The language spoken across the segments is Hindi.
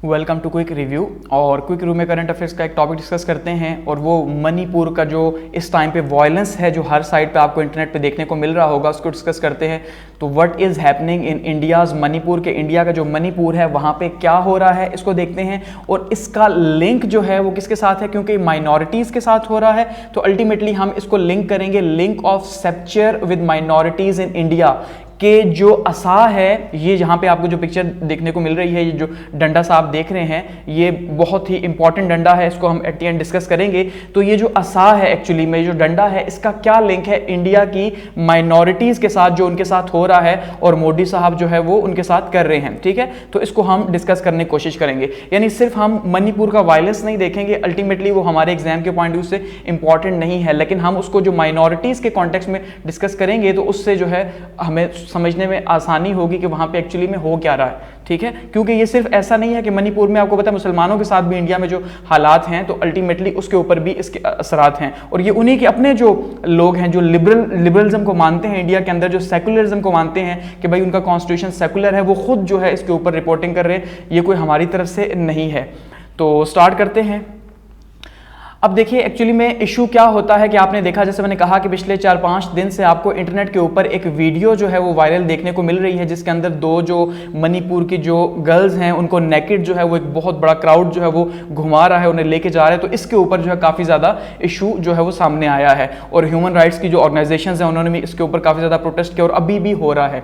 Welcome to quick review. और क्विक रिव्यू में करंट अफेयर्स का एक टॉपिक डिस्कस करते हैं और वो मणिपुर का जो इस टाइम पे वायलेंस है जो हर साइड पे आपको इंटरनेट पे देखने को मिल रहा होगा उसको डिस्कस करते हैं। तो what is happening in India's Manipur के इंडिया का जो मणिपुर है वहाँ पे क्या हो रहा है इसको देखते हैं और इसका लिंक जो है वो किसके साथ है, क्योंकि माइनॉरिटीज़ के साथ हो रहा है तो अल्टीमेटली हम इसको लिंक करेंगे लिंक ऑफ सेप्चर विद माइनॉरिटीज़ इन इंडिया के जो असा है। ये जहाँ पे आपको जो पिक्चर देखने को मिल रही है, ये जो डंडा सा आप देख रहे हैं ये बहुत ही इंपॉर्टेंट डंडा है, इसको हम एट द एंड डिस्कस करेंगे। तो ये जो असा है एक्चुअली में जो डंडा है इसका क्या लिंक है इंडिया की माइनॉरिटीज़ के साथ जो उनके साथ हो रहा है और मोदी साहब जो है वो उनके साथ कर रहे हैं। ठीक है, तो इसको हम डिस्कस करने की कोशिश करेंगे। यानी सिर्फ हम मणिपुर का वायलेंस नहीं देखेंगे, अल्टीमेटली वो हमारे एग्जाम के पॉइंट व्यू से इंपॉर्टेंट नहीं है, लेकिन हम उसको जो माइनॉरिटीज़ के कॉन्टेक्स्ट में डिस्कस करेंगे तो उससे जो है हमें समझने में आसानी होगी कि वहां पे एक्चुअली में हो क्या रहा है। ठीक है, क्योंकि ये सिर्फ ऐसा नहीं है कि मणिपुर में आपको पता है मुसलमानों के साथ भी इंडिया में जो हालात हैं तो अल्टीमेटली उसके ऊपर भी इसके असरात हैं और ये उन्हीं के अपने जो लोग हैं जो लिबरलिज्म को मानते हैं इंडिया के अंदर, जो सेकुलरिज्म को मानते हैं कि भाई उनका कॉन्स्टिट्यूशन सेकुलर है, वो खुद जो है इसके ऊपर रिपोर्टिंग कर रहे हैं। ये कोई हमारी तरफ से नहीं है। तो स्टार्ट करते हैं। अब देखिए एक्चुअली में इशू क्या होता है कि आपने देखा, जैसे मैंने कहा कि पिछले 4-5 दिन से आपको इंटरनेट के ऊपर एक वीडियो जो है वो वायरल देखने को मिल रही है जिसके अंदर दो जो मणिपुर की जो गर्ल्स हैं उनको नेकेड जो है वो एक बहुत बड़ा क्राउड जो है वो घुमा रहा है, उन्हें लेके जा रहा है। तो इसके ऊपर जो है काफ़ी ज़्यादा इशू जो है वो सामने आया है और ह्यूमन राइट्स की जो ऑर्गेनाइजेशंस हैं उन्होंने भी इसके ऊपर काफ़ी ज़्यादा प्रोटेस्ट किया और अभी भी हो रहा है।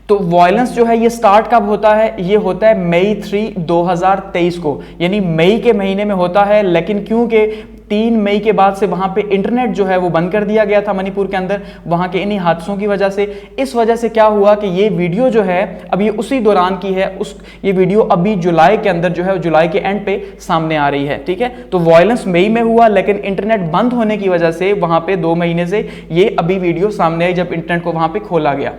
तो वायलेंस जो है ये स्टार्ट कब होता है? ये होता है मई 3, 2023 को, यानी मई के महीने में होता है। लेकिन क्योंकि 3 मई के बाद से वहां पे इंटरनेट जो है वो बंद कर दिया गया था मणिपुर के अंदर वहां के इन्हीं हादसों की वजह से, इस वजह से क्या हुआ कि ये वीडियो जो है अब ये उसी दौरान की है, ये वीडियो अभी जुलाई के अंदर जो है जुलाई के एंड पे सामने आ रही है। ठीक है, तो वायलेंस मई में हुआ लेकिन इंटरनेट बंद होने की वजह से वहां पे 2 महीने से ये अभी वीडियो सामने आई जब इंटरनेट को वहां पे खोला गया।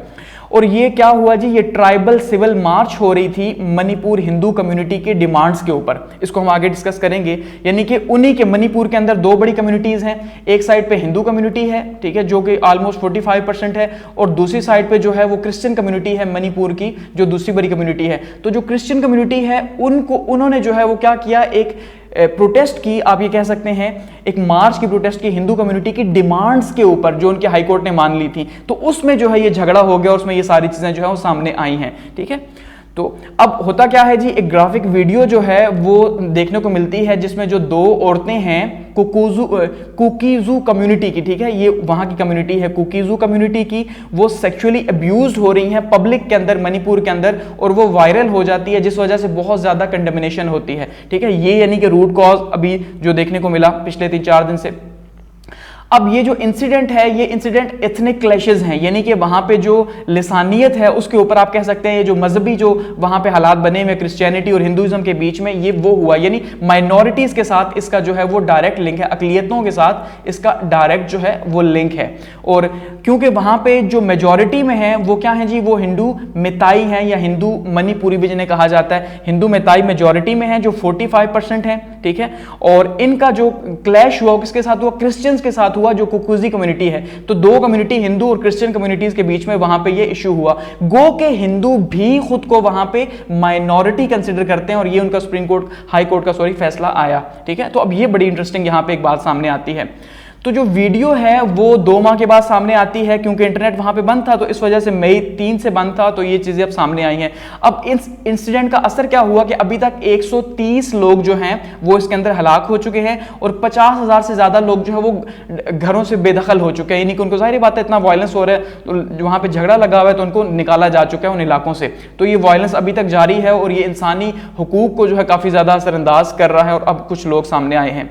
और ये क्या हुआ जी, ये ट्राइबल सिविल मार्च हो रही थी मणिपुर हिंदू कम्युनिटी के डिमांड्स के ऊपर, इसको हम आगे डिस्कस करेंगे। यानी कि उन्हीं के मणिपुर के अंदर 2 बड़ी कम्युनिटीज हैं, एक साइड पे हिंदू कम्युनिटी है, ठीक है, जो कि ऑलमोस्ट 45% है, और दूसरी साइड पे जो है वो क्रिश्चियन कम्युनिटी है मणिपुर की जो दूसरी बड़ी कम्युनिटी है। तो जो क्रिश्चियन कम्युनिटी है उन्होंने जो है वो क्या किया, एक प्रोटेस्ट की, आप ये कह सकते हैं एक मार्च की प्रोटेस्ट की हिंदू कम्युनिटी की डिमांड्स के ऊपर जो उनके हाई कोर्ट ने मान ली थी। तो उसमें जो है ये झगड़ा हो गया और उसमें ये सारी चीजें जो है वो सामने आई हैं। ठीक है, तो अब होता क्या है जी, एक ग्राफिक वीडियो जो है वो देखने को मिलती है जिसमें जो 2 औरतें हैं कुकीजू कम्युनिटी की, ठीक है, ये वहां की कम्युनिटी है कुकीजू कम्युनिटी की, वो सेक्सुअली अब्यूज्ड हो रही हैं पब्लिक के अंदर मणिपुर के अंदर और वो वायरल हो जाती है जिस वजह से बहुत ज्यादा कंडेमिनेशन होती है। ठीक है, ये यानी कि रूट कॉज अभी जो देखने को मिला पिछले 3-4 दिन से। अब ये जो इंसिडेंट है ये इंसिडेंट एथनिक क्लैशेस हैं, यानी कि वहां पे जो लिसानियत है उसके ऊपर आप कह सकते हैं ये जो मजहबी जो वहां पे हालात बने हुए क्रिश्चियनिटी और हिंदुइज्म के बीच में ये वो हुआ, यानी माइनॉरिटीज के साथ इसका जो है वो डायरेक्ट लिंक है, अकलियतों के साथ इसका डायरेक्ट जो है वो लिंक है। और क्योंकि वहां पे जो मेजॉरिटी में है वो क्या है जी, वो हिंदू मिताई हैं या हिंदू मणिपुरी भी जिन्हें कहा जाता है, हिंदू मिताई मेजॉरिटी में है जो 45% है। ठीक है, और इनका जो क्लैश हुआ किसके साथ हुआ, क्रिश्चियंस के साथ हुआ जो कुकुजी कम्युनिटी है। तो 2 कम्युनिटी हिंदू और क्रिश्चियन कम्युनिटीज के बीच में वहां पे ये इशू हुआ। गो के हिंदू भी खुद को वहां पे माइनॉरिटी कंसीडर करते हैं और ये उनका सुप्रीम कोर्ट हाई कोर्ट का फैसला आया। ठीक है, तो अब ये बड़ी इंटरेस्टिंग यहां पे एक बात सामने आती है। तो जो वीडियो है वो 2 माह के बाद सामने आती है क्योंकि इंटरनेट वहां पे बंद था, तो इस वजह से मई 3 से बंद था, तो ये चीजें अब सामने आई हैं। अब इस इंसिडेंट का असर क्या हुआ कि अभी तक 130 लोग जो हैं वो इसके अंदर हलाक हो चुके हैं और 50,000 से ज्यादा लोग जो है वो घरों से बेदखल हो चुके हैं, यानी कि उनको जाहिर बात है इतना वायलेंस हो रहा है तो वहां पे झगड़ा लगा हुआ है तो उनको निकाला जा चुका है उन इलाकों से। तो ये वायलेंस अभी तक जारी है और ये इंसानी हुकूक को जो है काफी ज्यादा असरअंदाज कर रहा है और अब कुछ लोग सामने आए हैं।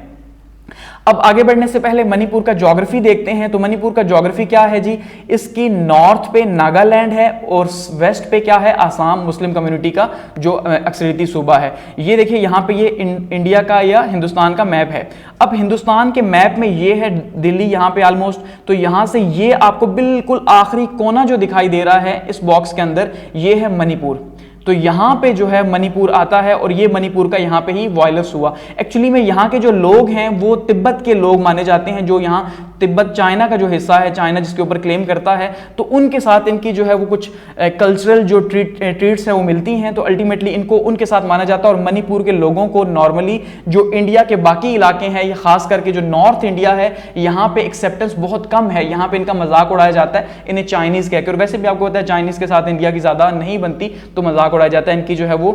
अब आगे बढ़ने से पहले मणिपुर का ज्योग्राफी देखते हैं। तो मणिपुर का ज्योग्राफी क्या है जी, इसकी नॉर्थ पे नागालैंड है और वेस्ट पे क्या है, आसाम मुस्लिम कम्युनिटी का जो अक्सरियती सूबा है। ये देखिए यहाँ पे ये इंडिया का या हिंदुस्तान का मैप है। अब हिंदुस्तान के मैप में ये है दिल्ली यहाँ पे ऑलमोस्ट, तो यहाँ से ये आपको बिल्कुल आखिरी कोना जो दिखाई दे रहा है इस बॉक्स के अंदर, ये है मणिपुर। तो यहाँ पे जो है मणिपुर आता है और ये मणिपुर का यहाँ पे ही वायलेंस हुआ। एक्चुअली में यहाँ के जो लोग हैं वो तिब्बत के लोग माने जाते हैं जो यहाँ तिब्बत चाइना का जो हिस्सा है, चाइना जिसके ऊपर क्लेम करता है, तो उनके साथ इनकी जो है वो कुछ कल्चरल जो ट्रीट्स है वो मिलती हैं, तो अल्टीमेटली इनको उनके साथ माना जाता है। और मणिपुर के लोगों को नॉर्मली जो इंडिया के बाकी इलाके हैं, ये खास करके जो नॉर्थ इंडिया है, यहाँ पे एक्सेप्टेंस बहुत कम है, यहाँ पे इनका मजाक उड़ाया जाता है इन्हें चाइनीज कहकर। और वैसे भी आपको पता है चाइनीज के साथ इंडिया की ज्यादा नहीं बनती, तो मजाक उड़ाया जाता है इनकी जो है वो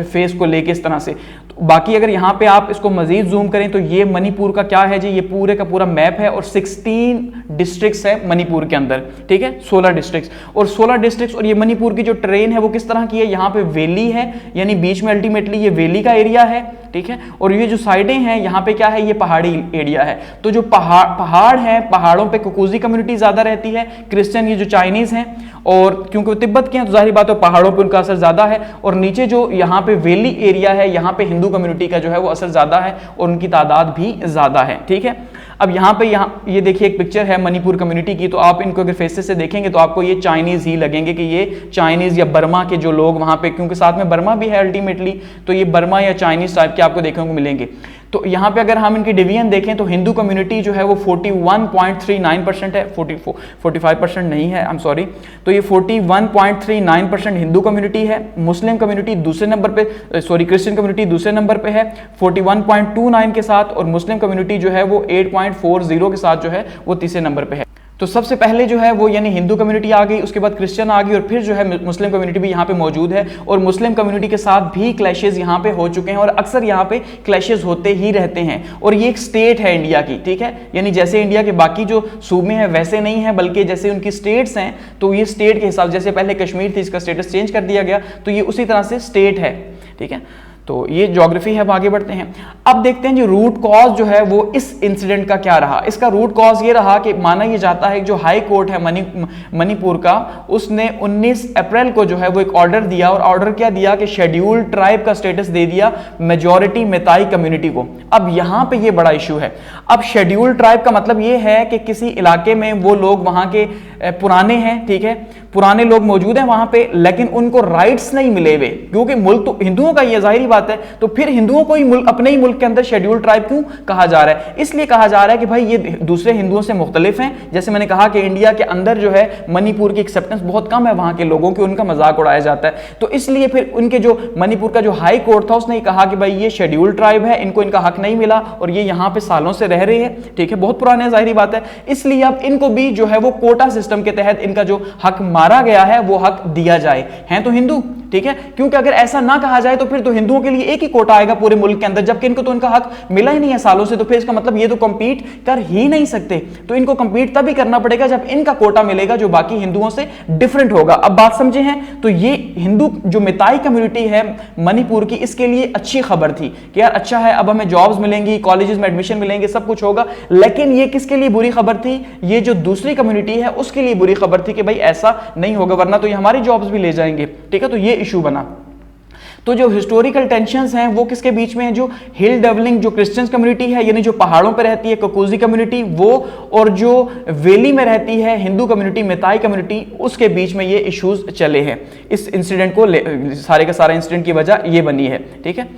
फेस को लेके इस तरह से। तो बाकी अगर यहाँ पे आप इसको मजीद जूम करें तो ये मणिपुर का क्या है जी, ये पूरे का पूरा मैप है और 16 डिस्ट्रिक्ट्स है मणिपुर के अंदर, ठीक है, 16 डिस्ट्रिक्ट्स। और 16 डिस्ट्रिक्ट्स और ये मणिपुर की जो ट्रेन है वो किस तरह की है, यहाँ पे वैली है, यानी बीच में अल्टीमेटली ये वैली का एरिया है, ठीक है। और ये जो साइडें हैं यहाँ पे क्या है, ये पहाड़ी एरिया है। तो जो पहाड़ है, पहाड़ों पे कुकुजी कम्युनिटी ज्यादा रहती है, क्रिश्चियन ये जो चाइनीज हैं, और क्योंकि वो तिब्बत के हैं तो जाहिर बात है पहाड़ों पे उनका असर ज्यादा है। और नीचे जो यहाँ पे वैली एरिया है, यहाँ पे हिंदू कम्युनिटी का जो है वो असर ज्यादा है और उनकी तादाद भी ज्यादा है, ठीक है। अब यहाँ पे ये देखिए एक पिक्चर है मणिपुर कम्युनिटी की, तो आप इनको अगर फेसेस से देखेंगे तो आपको ये चाइनीज ही लगेंगे कि ये चाइनीज या बर्मा के जो लोग वहां पे, क्योंकि साथ में बर्मा भी है अल्टीमेटली, तो ये बर्मा या चाइनीज टाइप के आपको देखने को मिलेंगे। तो यहाँ पे अगर हम इनकी डिवीजन देखें तो हिंदू कम्युनिटी जो है वो 41.39% है, 45% नहीं है, आई एम सॉरी। तो ये 41.39% हिंदू कम्युनिटी है। मुस्लिम कम्युनिटी दूसरे नंबर पे, सॉरी क्रिश्चियन कम्युनिटी दूसरे नंबर पे है 41.29 के साथ, और मुस्लिम कम्युनिटी जो है वो 8.40 के साथ जो है वो तीसरे नंबर पे है। तो सबसे पहले जो है वो यानी हिंदू कम्युनिटी आ गई, उसके बाद क्रिश्चियन आ गई, और फिर जो है मुस्लिम कम्युनिटी भी यहाँ पे मौजूद है। और मुस्लिम कम्युनिटी के साथ भी क्लैशेस यहाँ पे हो चुके हैं, और अक्सर यहाँ पे क्लैशेस होते ही रहते हैं। और ये एक स्टेट है इंडिया की, ठीक है, यानी जैसे इंडिया के बाकी जो सूबे हैं वैसे नहीं है, बल्कि जैसे उनकी स्टेट्स हैं, तो ये स्टेट के हिसाब, जैसे पहले कश्मीर थी इसका स्टेटस चेंज कर दिया गया, तो ये उसी तरह से स्टेट है, ठीक है। तो ये ज्योग्राफी है। अब आगे बढ़ते हैं, अब देखते हैं जो रूट कॉज जो है वो इस इंसिडेंट का क्या रहा। इसका रूट कॉज ये रहा कि माना ये जाता है कि जो हाई कोर्ट है मणिपुर का, उसने 19 अप्रैल को जो है वो एक ऑर्डर दिया, और ऑर्डर क्या दिया कि शेड्यूल्ड ट्राइब का स्टेटस दे दिया मेजॉरिटी मेताई कम्युनिटी को। अब यहां पे ये बड़ा इशू है। अब शेड्यूल्ड ट्राइब का मतलब ये है कि किसी इलाके में वो लोग वहां के पुराने हैं, ठीक है, पुराने लोग मौजूद हैं वहां पे, लेकिन उनको राइट्स नहीं मिले हुए, क्योंकि मुल्क तो हिंदुओं का, ये जाहिर बात है, तो फिर हिंदुओं को ही अपने ही मुल्क के अंदर शेड्यूल्ड ट्राइब क्यों कहा जा रहा है? इसलिए कहा जा रहा है कि भाई ये दूसरे हिंदुओं से मुख्तलिफ हैं। जैसे मैंने कहा कि इंडिया के अंदर जो है मणिपुर की एक्सेप्टेंस बहुत कम है वहां के लोगों की, उनका मजाक उड़ाया जाता है। तो इसलिए फिर उनके जो मणिपुर का जो हाई कोर्ट था उसने कहा कि भाई ये शेड्यूल्ड ट्राइब है, इनको इनका हक नहीं मिला, और ये यहां पे सालों से रह रहे हैं, ठीक है, बहुत पुराने, जाहिर बात है, इसलिए अब इनको भी जो है वो कोटा सिस्टम के तहत इनका जो हक मारा गया है वो हक दिया जाए। हैं तो हिंदू, ठीक है, क्योंकि अगर ऐसा ना कहा जाए तो फिर तो हिंदुओं के लिए एक ही कोटा आएगा पूरे मुल्क के अंदर, जबकि इनको तो उनका हक मिला ही नहीं है सालों से, तो फिर इसका मतलब ये तो कंपीट कर ही नहीं सकते। तो इनको कंपीट तभी करना पड़ेगा जब इनका कोटा मिलेगा जो बाकी हिंदुओं से डिफरेंट होगा। अब बात समझे हैं? तो ये हिंदू जो मेताई कम्युनिटी है मणिपुर की, इसके लिए अच्छी खबर थी कि यार अच्छा है, अब हमें जॉब्स मिलेंगी, कॉलेजेस में एडमिशन मिलेंगे, सब कुछ होगा। लेकिन ये किसके लिए बुरी खबर थी? ये जो दूसरी कम्युनिटी है उसके लिए बुरी खबर थी कि भाई ऐसा नहीं होगा, वरना तो ये हमारी जॉब्स भी ले जाएंगे, ठीक है। तो ये इशू बना। तो जो हिस्टोरिकल टेंशंस हैं वो किसके बीच में है? जो हिल डेवलिंग जो क्रिश्चियंस कम्युनिटी है, यानी जो पहाड़ों पर रहती है ककुजी कम्युनिटी, वो, और जो वैली में रहती है हिंदू कम्युनिटी मेताई कम्युनिटी, उसके बीच में ये इश्यूज चले हैं। इस इंसिडेंट को सारे का सारा इंसिडेंट की वजह ये बनी है, ठीक है।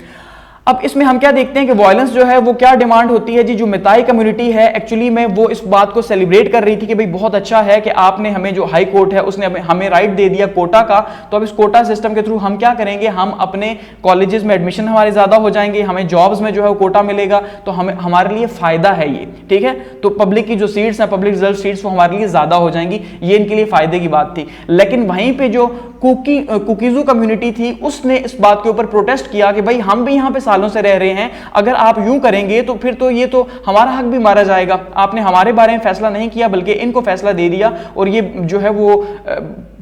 अब इसमें हम क्या देखते हैं कि वायलेंस जो है वो क्या डिमांड होती है जी। जो मेताई कम्युनिटी है एक्चुअली में वो इस बात को सेलिब्रेट कर रही थी कि भाई बहुत अच्छा है कि आपने हमें, जो हाई कोर्ट है उसने हमें राइट दे दिया कोटा का, तो अब इस कोटा सिस्टम के थ्रू हम क्या करेंगे, हम अपने कॉलेजेस में एडमिशन हमारे ज्यादा हो जाएंगे, हमें जॉब्स में जो है वो कोटा मिलेगा, तो हमें हमारे लिए फायदा है ये, ठीक है। तो पब्लिक की जो सीट्स हैं, पब्लिक रिजर्व सीट्स, वो हमारे लिए ज्यादा हो जाएंगी, ये इनके लिए फायदे की बात थी। लेकिन वहीं पे जो कुकीजू कम्युनिटी थी उसने इस बात के ऊपर प्रोटेस्ट किया कि भाई हम भी यहाँ पे सालों से रह रहे हैं, अगर आप यूं करेंगे तो फिर तो ये तो हमारा हक भी मारा जाएगा। आपने हमारे बारे में फैसला नहीं किया बल्कि इनको फैसला दे दिया, और ये जो है वो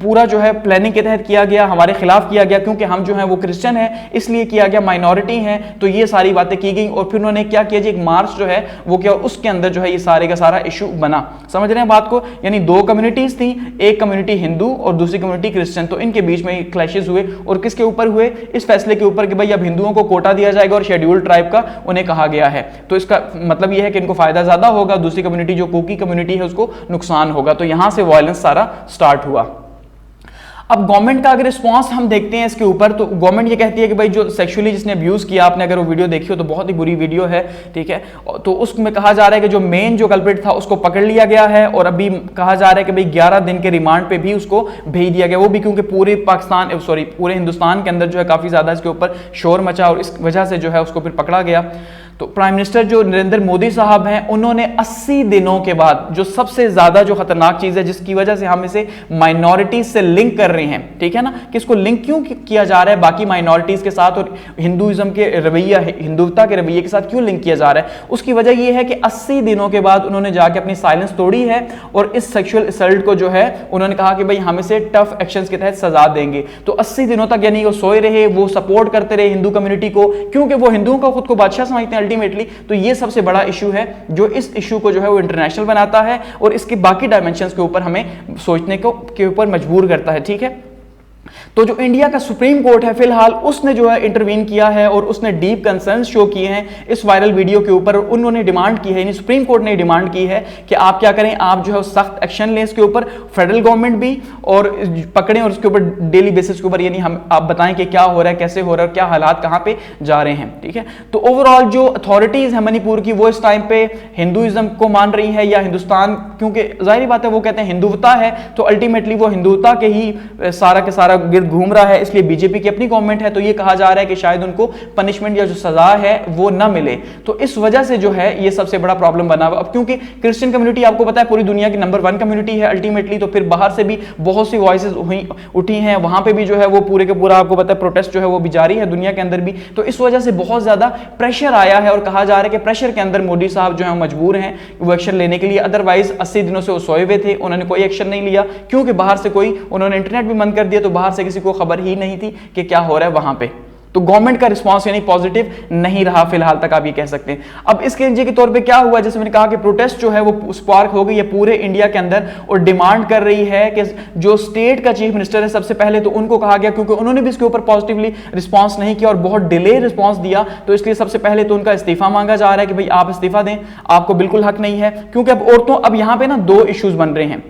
पूरा जो है प्लानिंग के तहत किया गया, हमारे खिलाफ किया गया, क्योंकि हम जो है वो क्रिश्चियन है इसलिए किया गया, माइनॉरिटी है, तो ये सारी बातें की गई। और फिर उन्होंने क्या किया जी, एक मार्च जो है वो क्या, उसके अंदर जो है ये सारे का सारा इशू बना। समझ रहे हैं बात को? यानी दो कम्युनिटीज थी, एक कम्युनिटी हिंदू और दूसरी कम्युनिटी क्रिश्चियन, तो इनके बीच में क्लैशेस हुए। और किसके ऊपर हुए? इस फैसले के ऊपर कि भाई अब हिंदुओं को कोटा दिया जाएगा और शेड्यूल्ड ट्राइब का उन्हें कहा गया है। तो इसका मतलब यह है कि इनको फायदा ज्यादा होगा, दूसरी कम्युनिटी जो कुकी कम्युनिटी है उसको नुकसान होगा। तो यहां से वायलेंस सारा स्टार्ट हुआ। अब गवर्नमेंट का अगर रिस्पांस हम देखते हैं इसके ऊपर, तो गवर्नमेंट ये कहती है कि भाई जो सेक्सुअली जिसने अब्यूज किया, आपने अगर वो वीडियो देखी हो तो बहुत ही बुरी वीडियो है, ठीक है, तो उसमें कहा जा रहा है कि जो मेन जो कल्प्रिट था उसको पकड़ लिया गया है, और अभी कहा जा रहा है कि भाई 11 दिन के रिमांड पे भी उसको भेज दिया गया, वो भी क्योंकि पूरे पाकिस्तान पूरे हिंदुस्तान के अंदर जो है काफी ज्यादा इसके ऊपर शोर मचा, और इस वजह से जो है उसको फिर पकड़ा गया। तो प्राइम मिनिस्टर जो नरेंद्र मोदी साहब हैं, उन्होंने 80 दिनों के बाद, जो सबसे ज्यादा जो खतरनाक चीज है जिसकी वजह से हम इसे माइनॉरिटीज से लिंक कर रहे हैं, ठीक है ना, कि इसको लिंक क्यों किया जा रहा है बाकी माइनॉरिटीज के साथ, और हिंदुइज्म के रवैया, हिंदुत्वता के रवैये के साथ क्यों लिंक किया जा रहा है, उसकी वजह यह है कि 80 दिनों के बाद उन्होंने जाके अपनी साइलेंस तोड़ी है, और इस सेक्सुअल असल्ट को जो है उन्होंने कहा कि भाई हम इसे टफ एक्शंस के तहत सजा देंगे। तो 80 दिनों तक यानी वो सोए रहे, वो सपोर्ट करते रहे हिंदू कम्युनिटी को, क्योंकि वो हिंदुओं को खुद को बादशाह समझते हैं अल्टीमेटली। तो ये सबसे बड़ा इशू है जो इस इशू को जो है वो इंटरनेशनल बनाता है, और इसके बाकी डायमेंशंस के ऊपर हमें सोचने के ऊपर मजबूर करता है, ठीक है। तो जो इंडिया का सुप्रीम कोर्ट है फिलहाल, उसने जो है इंटरवीन किया है, और उसने डीप कंसर्न शो किए हैं इस वायरल वीडियो के ऊपर। उन्होंने डिमांड की है, यानी सुप्रीम कोर्ट ने डिमांड की है कि आप क्या करें, आप जो है सख्त एक्शन लें इसके ऊपर, फेडरल गवर्नमेंट भी, और पकड़ें, और उसके ऊपर डेली बेसिस के ऊपर यानी हम आप बताएं कि क्या हो रहा है, कैसे हो रहा है, क्या हालात कहां पे जा रहे हैं, ठीक है। तो ओवरऑल जो अथॉरिटीज है मणिपुर की, वो इस टाइम पे हिंदुइज्म को मान रही है, या हिंदुस्तान, क्योंकि जाहिर बात है वो कहते हैं हिंदुत्वता है, तो अल्टीमेटली वो हिंदुत्वता के ही सारा के सारा गिर्द घूम रहा है, इसलिए बीजेपी की अपनी गवर्नमेंट है। तो ये कहा जा रहा है कि शायद उनको पनिशमेंट या जो सजा है वो ना मिले, तो इस वजह से जो है ये सबसे बड़ा प्रॉब्लम बना हुआ। अब क्योंकि क्रिश्चियन कम्युनिटी आपको पता है पूरी दुनिया की नंबर 1 कम्युनिटी है अल्टीमेटली, तो फिर बाहर से भी बहुत सी वॉइसेस उठी हैं, वहां पे भी जो है वो पूरे के पूरा आपको पता है प्रोटेस्ट जो है वो भी जारी है दुनिया के अंदर भी। तो इस वजह से बहुत ज्यादा प्रेशर आया है, और कहा जा रहा है कि प्रेशर के अंदर मोदी साहब जो है मजबूर हैं वो एक्शन लेने के लिए। अदरवाइज 80 दिनों से वो सोए हुए थे, उन्होंने कोई एक्शन नहीं लिया, क्योंकि बाहर से कोई, उन्होंने इंटरनेट भी बंद कर दिया, तो बाहर से किसी को खबर ही नहीं थी कि क्या हो रहा है वहां पे। तो गवर्नमेंट का रिस्पांस यानी पॉजिटिव नहीं रहा फिलहाल तक, आप ये कह सकते हैं। अब इसके नतीजे के तौर पे क्या हुआ, जैसे मैंने कहा कि प्रोटेस्ट जो है वो स्पार्क हो गई है पूरे इंडिया के अंदर, और डिमांड कर रही है कि जो स्टेट का चीफ मिनिस्टर है सबसे पहले तो उनको कहा गया, क्योंकि उन्होंने भी इसके ऊपर पॉजिटिवली रिस्पांस नहीं किया और बहुत डिले रिस्पांस दिया, तो इसलिए सबसे पहले तो उनका इस्तीफा मांगा जा रहा है कि भाई आप इस्तीफा दें, आपको बिल्कुल हक नहीं है। क्योंकि अब औरतों, अब यहां पर ना 2 इश्यूज बन रहे हैं।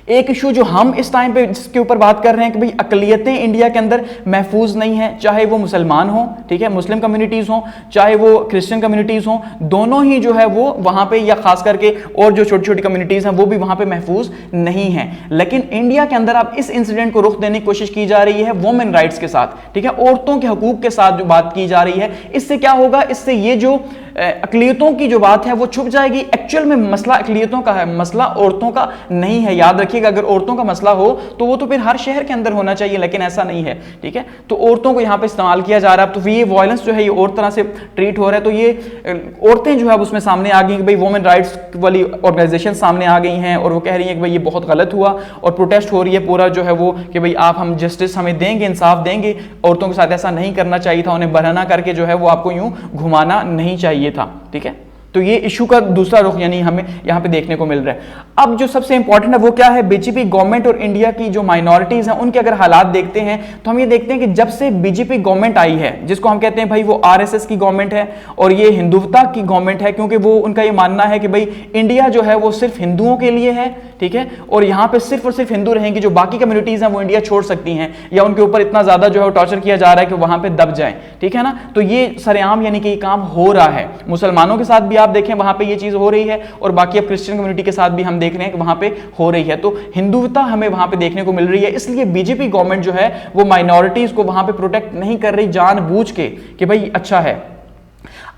एक इशू जो हम इस टाइम पे जिसके ऊपर बात कर रहे हैं कि भाई अकलियतें इंडिया के अंदर महफूज नहीं है, चाहे वो मुसलमान हो, ठीक है, मुस्लिम कम्युनिटीज हो, चाहे वो क्रिश्चियन कम्युनिटीज हो, दोनों ही जो है वो वहां पे, या खास करके और जो छोटी छोटी कम्युनिटीज हैं वो भी वहां पे महफूज नहीं है। लेकिन इंडिया के अंदर अब इस इंसिडेंट को रुख देने की कोशिश की जा रही है वुमेन राइट्स के साथ, ठीक है, औरतों के हकूक के साथ जो बात की जा रही है। इससे क्या होगा, इससे ये जो अकलियतों की जो बात है वो छुप जाएगी। एक्चुअल में मसला अकलियतों का है, मसला औरतों का नहीं है। याद रखिएगा, अगर औरतों का मसला हो तो वो तो फिर हर शहर के अंदर होना चाहिए, लेकिन ऐसा नहीं है, ठीक है। तो औरतों को यहां पे इस्तेमाल किया जा रहा है, तो ये वायलेंस जो है ये और तरह से ट्रीट हो रहा है। तो ये औरतें जो है उसमें सामने आ गई कि भाई वुमेन राइट्स वाली ऑर्गेनाइजेशन सामने आ गई हैं, और वो कह रही हैं कि भाई ये बहुत गलत हुआ, और प्रोटेस्ट हो रही है पूरा जो है वो कि भाई आप, हम जस्टिस हमें देंगे, इंसाफ देंगे, औरतों के साथ ऐसा नहीं करना चाहिए था, उन्हें बहाना करके जो है वो आपको यूं घुमाना नहीं चाहिए था, ठीक है। तो ये इशू का दूसरा रुख यानी हमें यहां पे देखने को मिल रहा है। अब जो सबसे इंपॉर्टेंट है वो क्या है, बीजेपी गवर्नमेंट और इंडिया की जो माइनॉरिटीज हैं उनके अगर हालात देखते हैं तो हम ये देखते हैं कि जब से बीजेपी गवर्नमेंट आई है, जिसको हम कहते हैं भाई वो आरएसएस की गवर्नमेंट है और ये हिंदुत्वता की गवर्नमेंट है, क्योंकि वो उनका ये मानना है कि भाई इंडिया जो है वो सिर्फ हिंदुओं के लिए है, ठीक है, और यहां पे सिर्फ और सिर्फ हिंदू रहेंगे, जो बाकी कम्युनिटीज हैं वो इंडिया छोड़ सकती हैं, या उनके ऊपर इतना ज्यादा जो है टॉर्चर किया जा रहा है कि वहां पे दब जाए, ठीक है ना। तो ये सरेआम यानी कि ये काम हो रहा है। मुसलमानों के साथ भी आप देखें वहां पे ये चीज हो रही है, और बाकी अब क्रिश्चियन कम्युनिटी के साथ भी हम देख रहे हैं कि वहां पे हो रही है। तो हिंदुत्वता हमें वहां पे देखने को मिल रही है, इसलिए बीजेपी गवर्नमेंट जो है वो माइनॉरिटीज को वहां पे प्रोटेक्ट नहीं कर रही जानबूझ के कि भाई अच्छा है।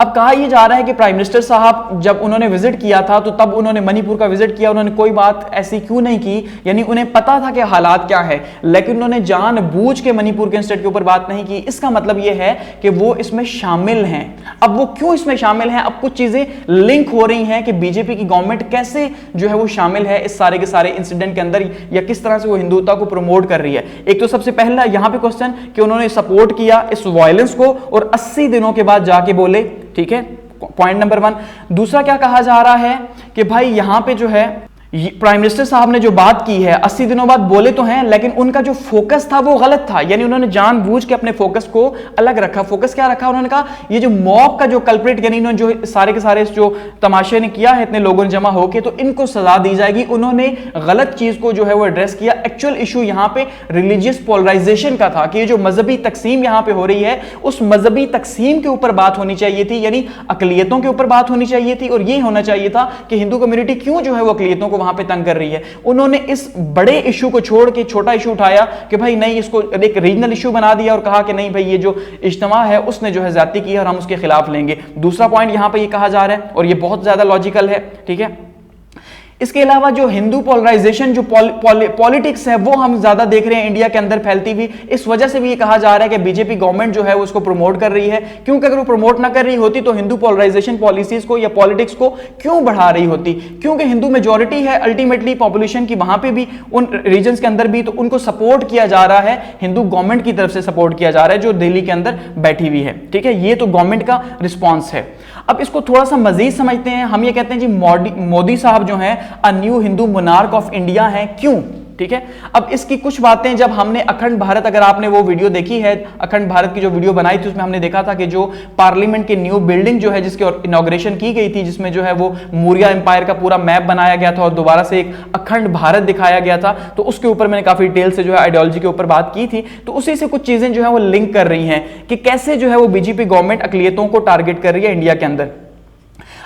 अब कहा यह जा रहा है कि प्राइम मिनिस्टर साहब जब उन्होंने विजिट किया था तो तब उन्होंने मणिपुर का विजिट किया, उन्होंने कोई बात ऐसी क्यों नहीं की, यानी उन्हें पता था कि हालात क्या है, लेकिन उन्होंने जानबूझ के मणिपुर के इंसिडेंट के ऊपर बात नहीं की। इसका मतलब यह है कि वो इसमें शामिल हैं। अब वो क्यों इसमें शामिल हैं, अब कुछ चीजें लिंक हो रही हैं कि बीजेपी की गवर्नमेंट कैसे जो है वो शामिल है इस सारे के सारे इंसिडेंट के अंदर, या किस तरह से वो हिंदुत्वता को प्रमोट कर रही है। एक तो सबसे पहला यहां पे क्वेश्चन कि उन्होंने सपोर्ट किया इस वायलेंस को और 80 दिनों के बाद जाके बोले, ठीक है, पॉइंट नंबर 1। दूसरा क्या कहा जा रहा है कि भाई यहां पे जो है प्राइम मिनिस्टर साहब ने जो बात की है 80 दिनों बाद बोले तो हैं, लेकिन उनका जो फोकस था वो गलत था। यानी उन्होंने जानबूझ के अपने फोकस को अलग रखा। फोकस क्या रखा? उन्होंने कहा ये जो मॉब का जो कल्प्रिट, यानी इन्होंने जो सारे के सारे जो तमाशे ने किया है इतने लोगों ने जमा होकर, तो इनको सजा दी जाएगी। उन्होंने गलत चीज को जो है वो एड्रेस किया। एक्चुअल इशू यहां पे रिलीजियस पोलराइजेशन का था कि ये जो मजहबी तकसीम यहां पे हो रही है, उस मजहबी तकसीम के ऊपर बात होनी चाहिए थी, यानी अकलियतों के ऊपर बात होनी चाहिए थी। और ये होना चाहिए था कि हिंदू कम्युनिटी क्यों जो है वो अकलियतों को वहां पे तंग कर रही है। उन्होंने इस बड़े इशू को छोड़ के छोटा इशू उठाया कि भाई नहीं, इसको एक रीजनल इशू बना दिया और कहा कि नहीं भाई ये जो इज्तिमा है उसने जो है ज्यादती की है और हम उसके खिलाफ लेंगे। दूसरा पॉइंट यहां पे ये कहा जा रहा है और ये बहुत ज्यादा लॉजिकल है, ठीक है। इसके अलावा जो हिंदू पोलराइजेशन, जो पॉलिटिक्स है, वो हम ज्यादा देख रहे हैं इंडिया के अंदर फैलती हुई। इस वजह से भी ये कहा जा रहा है कि बीजेपी गवर्नमेंट जो है वो उसको प्रमोट कर रही है, क्योंकि अगर वो प्रमोट ना कर रही होती तो हिंदू पोलराइजेशन पॉलिसीज को या पॉलिटिक्स को क्यों बढ़ा रही होती? क्योंकि हिंदू मेजोरिटी है अल्टीमेटली पॉपुलेशन की वहां पे भी, उन रीजन्स के अंदर भी, तो उनको सपोर्ट किया जा रहा है, हिंदू गवर्नमेंट की तरफ से सपोर्ट किया जा रहा है जो दिल्ली के अंदर बैठी हुई है, ठीक है। ये तो गवर्नमेंट का रिस्पॉन्स है। अब इसको थोड़ा सा मजीद समझते हैं। हम ये कहते हैं जी मोदी साहब जो हैं a new Hindu monarch of India हैं, क्यों? ठीक है। अब इसकी कुछ बातें जब हमने अखंड भारत, अगर आपने वो वीडियो देखी है, अखंड भारत की जो वीडियो बनाई थी, उसमें हमने देखा था कि जो पार्लियामेंट की न्यू बिल्डिंग जो है जिसकी इनॉग्रेशन की गई थी, जिसमें जो है वो मौर्य एम्पायर का पूरा मैप बनाया गया था और दोबारा से एक अखंड भारत दिखाया गया था, तो उसके ऊपर मैंने काफी डिटेल से जो है आइडियोलॉजी के ऊपर बात की थी। तो उसी से कुछ चीजें जो है वो लिंक कर रही हैं कि कैसे जो है वो बीजेपी गवर्नमेंट अकलियतों को टारगेट कर रही है इंडिया के अंदर।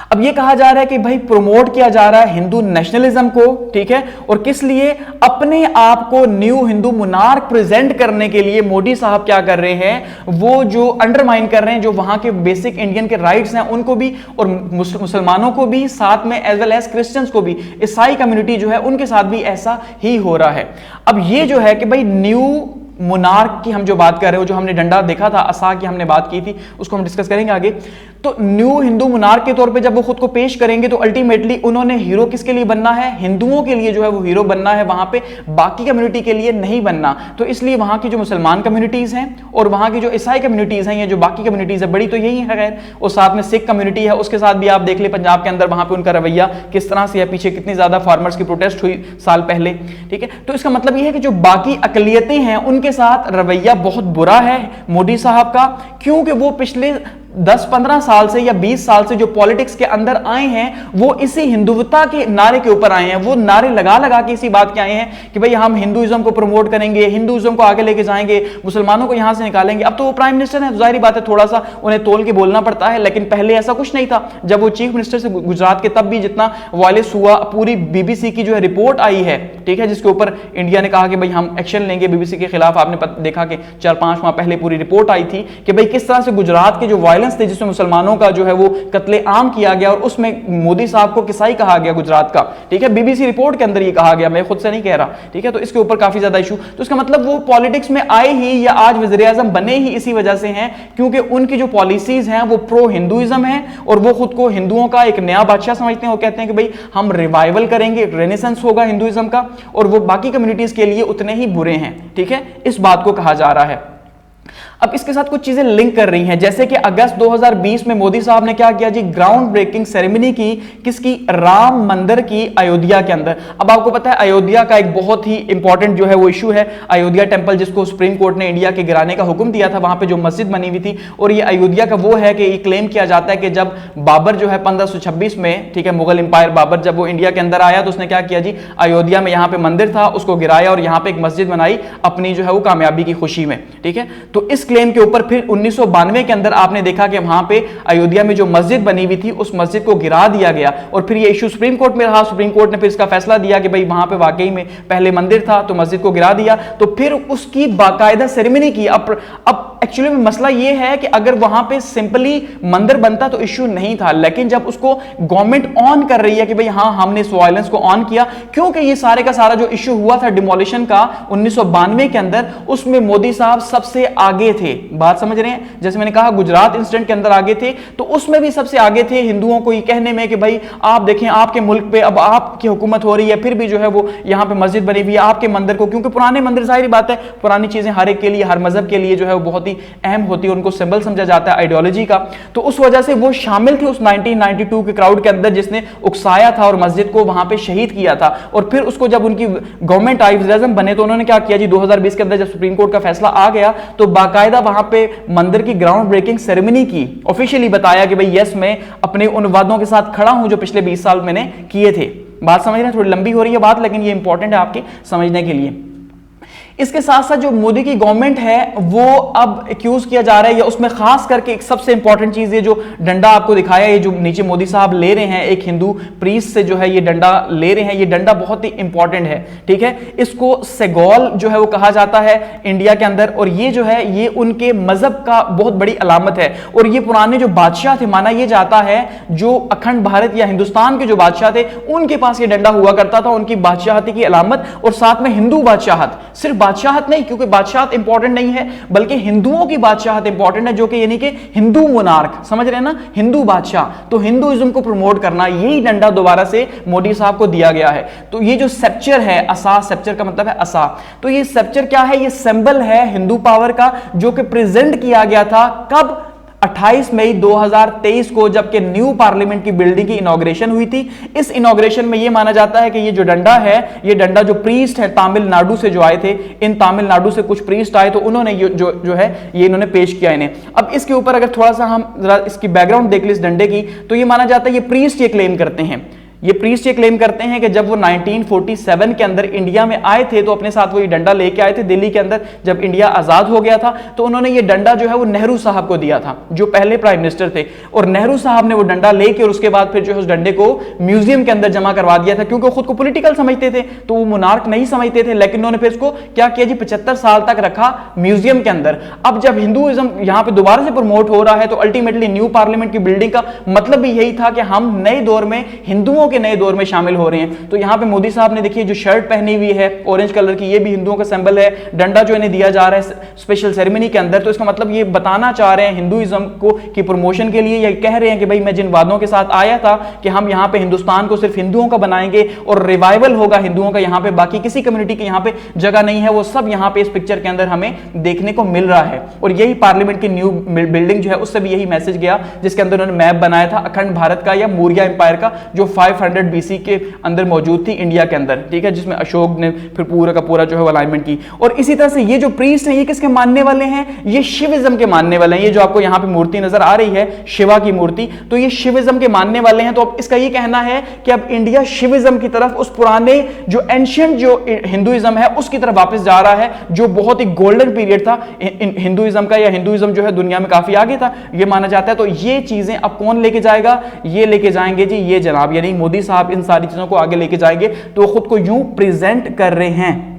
अब ये कहा जा रहा है कि भाई प्रमोट किया जा रहा है हिंदू नेशनलिज्म को, ठीक है, और किस लिए? अपने आप को न्यू हिंदू मोनार्क प्रेजेंट करने के लिए मोदी साहब क्या कर रहे हैं, वो जो अंडरमाइन कर रहे हैं जो वहां के बेसिक इंडियन के राइट्स हैं उनको भी, और मुसलमानों को भी साथ में, एज वेल एज क्रिश्चियंस को भी, ईसाई कम्युनिटी जो है उनके साथ भी ऐसा ही हो रहा है। अब ये जो है कि भाई न्यू मोनार्क की हम जो बात कर रहे हो, जो हमने डंडा देखा था, असा की हमने बात की थी, उसको हम डिस्कस करेंगे आगे। तो न्यू हिंदू मोनार्क के तौर पे जब वो खुद को पेश करेंगे तो अल्टीमेटली उन्होंने हीरो किसके लिए बनना है? हिंदुओं के लिए जो है वो हीरो बनना है, वहां पे बाकी कम्युनिटी के लिए नहीं बनना। तो इसलिए वहां की जो मुसलमान कम्युनिटीज हैं और वहां की जो ईसाई कम्युनिटीज हैं, ये जो बाकी कम्युनिटीज है, बड़ी तो यही है खैर, और साथ में सिख कम्युनिटी है, उसके साथ भी आप देख ले पंजाब के अंदर वहां पे उनका रवैया किस तरह से है, पीछे कितनी ज्यादा फार्मर्स की प्रोटेस्ट हुई साल पहले, ठीक है। तो इसका मतलब यह है कि जो बाकी अकलियतें हैं उनके साथ रवैया बहुत बुरा है मोदी साहब का, क्योंकि वो पिछले 10-15 साल से या 20 साल से जो पॉलिटिक्स के अंदर आए हैं वो इसी हिंदुत्वता के नारे के ऊपर आए हैं। वो नारे लगा लगा के इसी बात के आए हैं कि भाई हम हिंदुइज्म को प्रमोट करेंगे, हिंदुइज्म को आगे लेके जाएंगे, मुसलमानों को यहां से निकालेंगे। अब तो वो प्राइम मिनिस्टर है, जाहिर बात है थोड़ा सा उन्हें तोल के बोलना पड़ता है, लेकिन पहले ऐसा कुछ नहीं था। जब वो चीफ मिनिस्टर से गुजरात के, तब भी जितना वायलेंस हुआ, पूरी बीबीसी की जो है रिपोर्ट आई है, ठीक है, जिसके ऊपर इंडिया ने कहा कि भाई हम एक्शन लेंगे बीबीसी के खिलाफ। आपने देखा कि 4-5 माह पहले पूरी रिपोर्ट आई थी कि भाई किस तरह से गुजरात के जो वायलेंस थे, जिसमें मुसलमानों का जो है वो कत्ले आम किया गया और उसमें मोदी साहब को किसाई कहा गया गुजरात का, ठीक है, बीबीसी रिपोर्ट के अंदर ये कहा गया, मैं खुद से नहीं कह रहा, ठीक है। तो इसके ऊपर काफी ज्यादा इशू, तो इसका मतलब वो पॉलिटिक्स में आए ही या आज वज़ीर-ए-आज़म बने ही इसी वजह से हैं क्योंकि उनकी जो पॉलिसीज हैं वो प्रो हिंदुइज्म है और वो खुद को हिंदुओं का एक नया बादशाह समझते हैं। वो कहते हैं कि भाई हम रिवाइवल करेंगे, रेनेसेंस होगा हिंदुइज्म का, और वो बाकी कम्युनिटीज के लिए उतने ही बुरे हैं, ठीक है, इस बात को कहा जा रहा है। अब इसके साथ कुछ चीजें लिंक कर रही हैं, जैसे कि अगस्त 2020 में मोदी साहब ने क्या किया जी, ग्राउंड ब्रेकिंग सेरेमनी की, किसकी? राम मंदिर की, अयोध्या के अंदर। अब आपको पता है अयोध्या का एक बहुत ही इंपॉर्टेंट जो है वो इशू है अयोध्या टेंपल, जिसको सुप्रीम कोर्ट ने इंडिया के गिराने का हुक्म दिया था। वहां पे जो मस्जिद बनी हुई थी, और ये अयोध्या का वो है कि ये क्लेम किया जाता है कि जब बाबर जो है 1526 में, ठीक है, मुगल एम्पायर बाबर जब वो इंडिया के अंदर आया तो उसने क्या किया जी, अयोध्या में यहाँ पे मंदिर था उसको गिराया और यहाँ पे एक मस्जिद बनाई अपनी जो है वो कामयाबी की खुशी में, ठीक है। तो इस क्लेम के ऊपर फिर 1992 के अंदर आपने देखा कि वहां पे अयोध्या में जो मस्जिद बनी हुई थी उस मस्जिद को गिरा दिया गया और फिर ये इशू सुप्रीम कोर्ट में रहा। सुप्रीम कोर्ट ने फिर इसका फैसला दिया कि भाई वहां पे वाकई में पहले मंदिर था तो मस्जिद को गिरा दिया, तो फिर उसकी बाकायदा सेरेमनी की। अब एक्चुअली में मसला ये है कि अगर वहां पे सिंपली मंदिर बनता तो इशू नहीं था, लेकिन जब उसको गवर्नमेंट ऑन कर रही है कि भाई हाँ हमने इस वायलेंस को ऑन किया, क्योंकि ये सारे का सारा जो इशू हुआ था डिमोलिशन का 1992 के अंदर, उसमें मोदी साहब सबसे आगे थे। बात समझ रहे हैं? जैसे मैंने कहा गुजरात इंसिडेंट के अंदर आगे थे, तो उसमें भी सबसे आगे थे हिंदुओं को ये कहने में कि भाई आप देखें आपके मुल्क पे अब आपकी हुकूमत हो रही है, फिर भी जो है वो यहाँ पे मस्जिद बनी हुई है आपके मंदिर को, क्योंकि पुराने मंदिर, जाहिर बात है पुरानी चीजें हर एक के लिए, हर मजहब के लिए जो है वो बहुत ही ही अहम होती है, उनको सिंबल समझा जाता है आइडियोलॉजी का। तो उस वजह से वो शामिल थे उस 1992 के क्राउड के अंदर जिसने उकसाया था और मस्जिद को वहां पे शहीद किया था। और फिर उसको जब उनकी गवर्नमेंट आई, वज़ीर-ए-आज़म बने, तो उन्होंने क्या किया जी, 2020 के अंदर जब सुप्रीम कोर्ट का फैसला आ गया तो बाकायदा वहां पे मंदिर की ग्राउंड ब्रेकिंग सेरेमनी की, ऑफिशियली बताया कि भाई यस मैं अपने उन वादों के साथ खड़ा हूं जो पिछले 20 साल मैंने किए थे। बात समझ रहे हैं, थोड़ी लंबी हो रही है बात, लेकिन ये इंपॉर्टेंट है आपके समझने के लिए। इसके साथ साथ जो मोदी की गवर्नमेंट है वो अब एक्यूज किया जा रहा है, या उसमें खास करके एक सबसे इंपॉर्टेंट चीज, ये जो डंडा आपको दिखाया, ये जो नीचे मोदी साहब ले रहे हैं, एक हिंदू प्रीस्ट से जो है ये डंडा ले रहे हैं, ये डंडा बहुत ही इंपॉर्टेंट है, ठीक है। इसको सेगोल जो है वो कहा जाता है इंडिया के अंदर, और ये जो है ये उनके मजहब का बहुत बड़ी अलामत है। और ये पुराने जो बादशाह थे, माना यह जाता है जो अखंड भारत या हिंदुस्तान के जो बादशाह थे उनके पास ये डंडा हुआ करता था, उनकी बादशाहती की अलामत, और साथ में हिंदू बादशाहत, सिर्फ बादशाहत नहीं, क्योंकि बादशाहत इंपॉर्टेंट नहीं है बल्कि हिंदुओं की बादशाहत इंपॉर्टेंट है, जो कि यानी कि हिंदू मोनार्क, समझ रहे हैं ना, हिंदू बादशाह। तो हिंदुइज्म को प्रमोट करना, यही डंडा दोबारा से मोदी साहब को दिया गया है। तो ये जो सेप्चर है, असा, सेप्चर का मतलब है असा, तो ये सेप्चर क्या है, ये सिंबल है हिंदू पावर का, जो कि प्रेजेंट किया गया था कब, 28 मई 2023 को, जबकि न्यू पार्लियामेंट की बिल्डिंग की इनॉग्रेशन हुई थी। इस इनॉग्रेशन में यह माना जाता है कि ये जो डंडा है, ये डंडा जो प्रीस्ट है तमिलनाडु से जो आए थे, इन तमिलनाडु से कुछ प्रीस्ट आए, तो उन्होंने ये जो है ये इन्होंने पेश किया इन्हें। अब इसके ऊपर अगर थोड़ा सा हम जरा इसकी बैकग्राउंड देख लें इस डंडे की, तो ये माना जाता है, ये प्रीस्ट ये क्लेम करते हैं, ये प्रीस्ट ये क्लेम करते हैं कि जब वो 1947 के अंदर इंडिया में आए थे तो अपने साथ वो ये डंडा लेके आए थे दिल्ली के अंदर, जब इंडिया आजाद हो गया था। तो उन्होंने ये डंडा जो है वो नेहरू साहब को दिया था, जो पहले प्राइम मिनिस्टर थे, और नेहरू साहब ने वो डंडा लेके और उसके बाद फिर जो है उस डंडे को म्यूजियम के अंदर जमा करवा दिया था, क्योंकि खुद को पॉलिटिकल समझते थे, तो वो मोनार्क नहीं समझते थे। लेकिन उन्होंने फिर इसको क्या किया जी, 75 साल तक रखा म्यूजियम के अंदर। अब जब हिंदुइज्म यहां पर दोबारा से प्रमोट हो रहा है, तो अल्टीमेटली न्यू पार्लियामेंट की बिल्डिंग का मतलब भी यही था कि हम नए दौर में, हिंदुओं के नए दौर में शामिल हो रहे हैं। तो यहां पे मोदी साहब ने देखिए जो शर्ट पहनी हुई है ऑरेंज कलर की, ये भी हिंदुओं का सिंबल है, डंडा जो इन्हें दिया जा रहा है स्पेशल सेरेमनी के अंदर, तो इसका मतलब ये बताना चाह रहे हैं हिंदुइज्म को की प्रमोशन के लिए, या कह रहे हैं कि भाई मैं जिन वादों के साथ आया था कि हम यहां पे हिंदुस्तान को सिर्फ हिंदुओं का बनाएंगे और रिवाइवल होगा हिंदुओं का, यहां पे बाकी किसी कम्युनिटी के यहां पे जगह नहीं है, वो सब यहां पे इस पिक्चर के अंदर हमें देखने को मिल रहा है। और यही पार्लियामेंट की न्यू बिल्डिंग जो है उससे भी यही मैसेज गया, जिसके अंदर उन्होंने मैप बनाया था अखंड भारत का या मौर्य एम्पायर का, जो 500 BC के अंदर मौजूद थी इंडिया के अंदर, ठीक है, जिसमें अशोक ने फिर पूरा का पूरा जो है अलाइनमेंट की। और इसी तरह से ये जो प्रीस्ट हैं ये किसके मानने वाले हैं, ये शिविज्म के मानने वाले हैं। ये जो आपको यहां पे मूर्ति नजर आ रही है शिवा की मूर्ति, तो ये शिविज्म के मानने वाले हैं। तो अब इसका ये कहना है कि अब इंडिया शिविज्म की तरफ, उस पुराने जो एंशिएंट जो हिंदुइज्म है उसकी तरफ वापस जा रहा है, जो बहुत ही गोल्डन पीरियड था हिंदुइज्म का, या हिंदुइज्म जो है दुनिया में काफी आगे था ये माना जाता है। तो ये चीजें अब कौन लेके जाएगा, ये लेके जाएंगे जी ये जनाब, यानी मोदी साहब इन सारी चीजों को आगे लेके जाएंगे। तो खुद को यूं प्रेजेंट कर रहे हैं।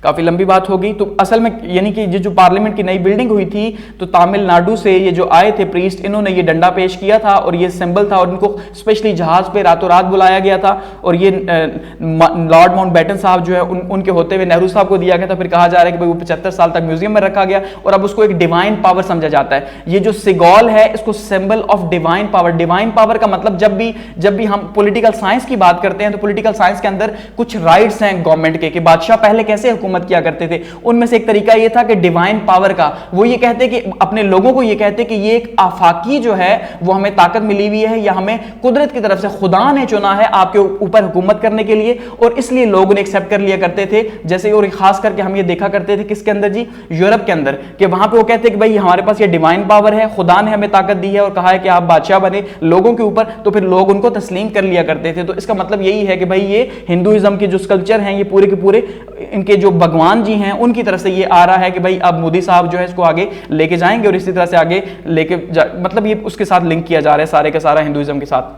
काफी लंबी बात होगी। तो असल में यानी कि ये जो पार्लियामेंट की नई बिल्डिंग हुई थी, तो तमिलनाडु से ये जो आए थे प्रीस्ट, इन्होंने ये डंडा पेश किया था और ये सिंबल था, और इनको स्पेशली जहाज पे रातों रात बुलाया गया था। और ये लॉर्ड माउंटबेटन साहब जो है उनके होते हुए नेहरू साहब को दिया गया था। फिर कहा जा रहा है कि भाई वो 75 साल तक म्यूजियम में रखा गया, और अब उसको एक डिवाइन पावर समझा जाता है। ये जो सिगोल है इसको symbol of divine power, divine power का मतलब जब भी हम पॉलिटिकल साइंस की बात करते हैं, तो पॉलिटिकल साइंस के अंदर कुछ राइट्स हैं गवर्नमेंट के, कि बादशाह पहले कैसे हुकूमत किया करते थे। उनमें से एक तरीका यह था कि डिवाइन पावर का, वो ये कहते कि अपने लोगों को ये कहते कि ये एक आफाकी जो है वो हमें ताकत मिली हुई है, या हमें कुदरत की तरफ से खुदा ने चुना है आपके ऊपर हुकूमत करने के लिए, और इसलिए लोग उन्हें एक्सेप्ट कर लिया करते थे। जैसे और खास करके हम ये देखा करते थे किसके अंदर जी, यूरोप के अंदर, कि वहां पे वो कहते कि भाई हमारे पास ये डिवाइन पावर है, खुदा ने हमें ताकत दी है और कहा है कि आप बादशाह बने लोगों के ऊपर, तो फिर लोग उनको तस्लीम कर लिया करते थे। तो इसका मतलब यही है कि भाई ये हिंदुइज्म के जो स्कल्पचर हैं ये पूरे के पूरे इनके जो भगवान जी हैं उनकी तरफ से ये आ रहा है कि भाई अब मोदी साहब जो है इसको आगे लेके जाएंगे, और इसी तरह से आगे लेके मतलब ये उसके साथ लिंक किया जा रहा है सारे का सारा हिंदुइज्म के साथ।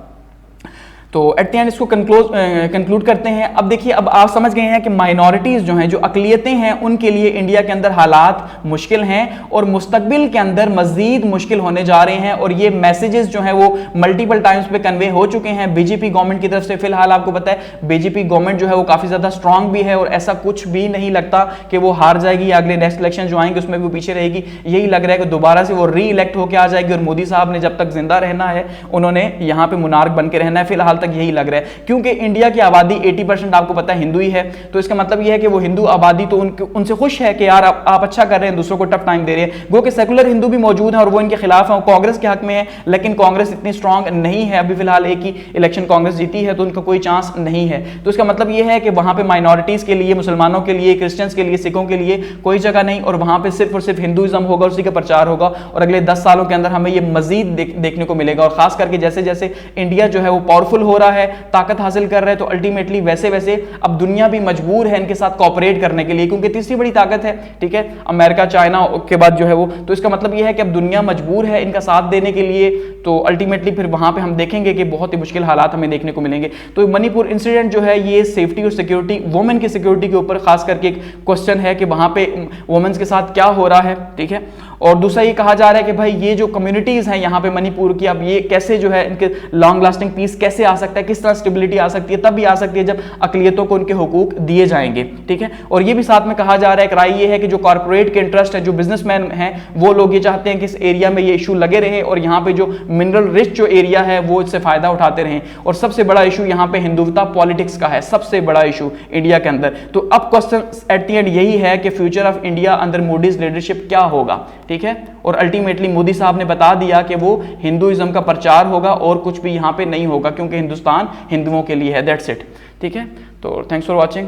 तो एट द एंड इसको कंक्लूड करते हैं। अब देखिए, अब आप समझ गए हैं कि माइनॉरिटीज जो हैं, जो अकलियतें हैं, उनके लिए इंडिया के अंदर हालात मुश्किल हैं और मुस्तकबिल के अंदर मजीद मुश्किल होने जा रहे हैं। और ये मैसेजेस जो हैं वो मल्टीपल टाइम्स पे कन्वे हो चुके हैं बीजेपी गवर्नमेंट की तरफ से। फिलहाल आपको पता है बीजेपी गवर्नमेंट जो है वो काफी ज्यादा स्ट्रांग भी है, और ऐसा कुछ भी नहीं लगता कि वो हार जाएगी या अगले नेक्स्ट इलेक्शन जो आएंगे उसमें भी पीछे रहेगी। यही लग रहा है कि दोबारा से वो री इलेक्ट होकर आ जाएगी, और मोदी साहब ने जब तक जिंदा रहना है उन्होंने यहाँ पे मुनार्क बन के रहना है। फिलहाल तक यही लग रहा है, क्योंकि इंडिया की आबादी 80% आपको पता है हिंदू ही है। तो इसका मतलब यह है कि वो हिंदू आबादी तो उनसे खुश है कि यार आप अच्छा कर रहे हैं, दूसरों को टफ टाइम दे रहे हैं। वो कि सेकुलर हिंदू भी मौजूद हैं और वो इनके खिलाफ हैं, कांग्रेस के हक में है, लेकिन कांग्रेस इतनी स्ट्रांग नहीं है। अभी फिलहाल एक ही इलेक्शन कांग्रेस जीती है, तो उनका कोई चांस नहीं है। तो इसका मतलब यह है कि वहां पे माइनॉरिटीज के लिए, मुसलमानों के लिए, क्रिश्चियंस के लिए, सिखों के लिए कोई जगह नहीं, और वहां पे सिर्फ और सिर्फ हिंदुइज्म होगा, उसी का प्रचार होगा। और अगले 10 सालों के अंदर हमें यह मजीद देखने को मिलेगा। और खास करके जैसे जैसे इंडिया जो है वो पावरफुल हो रहा है, ताकत हासिल कर रहा है, तो अल्टीमेटली वैसे वैसे अब दुनिया भी मजबूर है इनके साथ कॉपरेट करने के लिए, क्योंकि तीसरी बड़ी ताकत है, ठीक है, अमेरिका चाइना के बाद जो है वो। तो इसका मतलब यह है कि अब दुनिया मजबूर है इनका साथ देने के लिए। तो अल्टीमेटली फिर वहां पे हम देखेंगे कि बहुत ही मुश्किल हालात हमें देखने को मिलेंगे। तो मणिपुर इंसिडेंट जो है ये सेफ्टी और सिक्योरिटी, वुमेन की सिक्योरिटी के ऊपर खास करके एक क्वेश्चन है कि वहां पे वुमेन्स के साथ क्या हो रहा है, ठीक है। और दूसरा ये कहा जा रहा है कि भाई ये जो कम्युनिटीज हैं यहाँ पे मणिपुर की, अब ये कैसे जो है इनके लॉन्ग लास्टिंग पीस कैसे आ सकता है, किस तरह स्टेबिलिटी आ सकती है, तब भी आ सकती है जब अकलियतों को उनके हुकूक दिए जाएंगे, ठीक है। और ये भी साथ में कहा जा रहा है, एक राय ये है कि जो कॉर्पोरेट के इंटरेस्ट है, जो बिजनेसमैन हैं, वो लोग ये चाहते हैं कि इस एरिया में ये इशू लगे रहे और यहाँ पे जो मिनरल रिच जो एरिया है वो इससे फायदा उठाते रहें। और सबसे बड़ा इशू यहाँ पे हिंदुत्व पॉलिटिक्स का है, सबसे बड़ा इशू इंडिया के अंदर। तो अब क्वेश्चन एट द एंड यही है कि future of India under Modi's leadership क्या होगा, ठीक है। और अल्टीमेटली मोदी साहब ने बता दिया कि वो हिंदुइज्म का प्रचार होगा और कुछ भी यहाँ पे नहीं होगा, क्योंकि हिंदुस्तान हिंदुओं के लिए है, दैट्स इट, ठीक है। तो थैंक्स फॉर वॉचिंग।